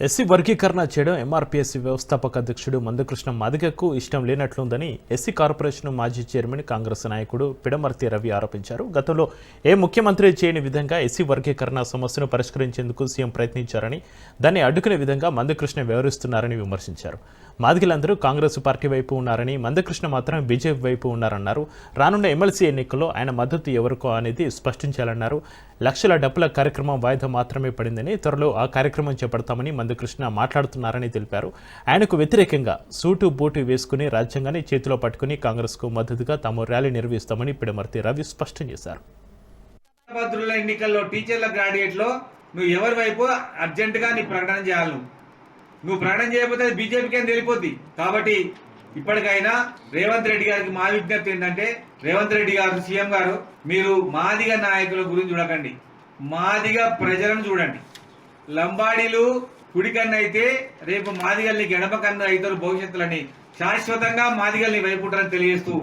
SC వర్గీకరణ చేయడం ఎంఆర్పీఎస్సీ వ్యవస్థాపక అధ్యక్షుడు మందకృష్ణ మాదిగకు ఇష్టం లేనట్లుందని ఎస్సీ కార్పొరేషన్ మాజీ చైర్మన్ కాంగ్రెస్ నాయకుడు పిడమర్తి రవి ఆరోపించారు. గతంలో ఏ ముఖ్యమంత్రి చేయని విధంగా ఎస్సీ వర్గీకరణ సమస్యను పరిష్కరించేందుకు సీఎం ప్రయత్నించారని, దాన్ని అడ్డుకునే విధంగా మందకృష్ణ వ్యవహరిస్తున్నారని విమర్శించారు. మాదిగలందరూ కాంగ్రెస్ పార్టీ వైపు ఉన్నారని, మందకృష్ణ మాత్రం బీజేపీ వైపు ఉన్నారన్నారు. రానున్న ఎమ్మెల్సీ ఎన్నికల్లో ఆయన మద్దతు ఎవరికో అనేది స్పష్టించాలన్నారు. లక్షల డబ్బుల కార్యక్రమం వాయిదా మాత్రమే పడిందని, త్వరలో ఆ కార్యక్రమం చేపడతామని మందకృష్ణ మాట్లాడుతున్నారని తెలిపారు. ఆయనకు వ్యతిరేకంగా సూటు బూటు వేసుకుని రాజ్యాంగాన్ని చేతిలో పట్టుకుని కాంగ్రెస్కు మద్దతుగా తాము ర్యాలీ నిర్వహిస్తామని పిడమర్తి రవి స్పష్టం చేశారు. ఎన్నికల్లో టీచర్ల గ్రాడ్యుయేట్లో నువ్వు ఎవరి వైపు అర్జెంటుగా నీ ప్రకటన చేయాలి. నువ్వు ప్రకటన చేయకపోతే బీజేపీకి తెలిపోద్ది. కాబట్టి ఇప్పటికైనా రేవంత్ రెడ్డి గారికి మా విజ్ఞప్తి ఏంటంటే, రేవంత్ రెడ్డి గారు సీఎం గారు, మీరు మాదిగ నాయకుల గురించి చూడకండి, మాదిగ ప్రజలను చూడండి. లంబాడీలు కుడి కన్ను అయితే రేపు మాదిగల్ని ఎడమ కన్ను అవుతారు భవిష్యత్తులని శాశ్వతంగా మాదిగల్ని వైపుంటారని తెలియజేస్తూ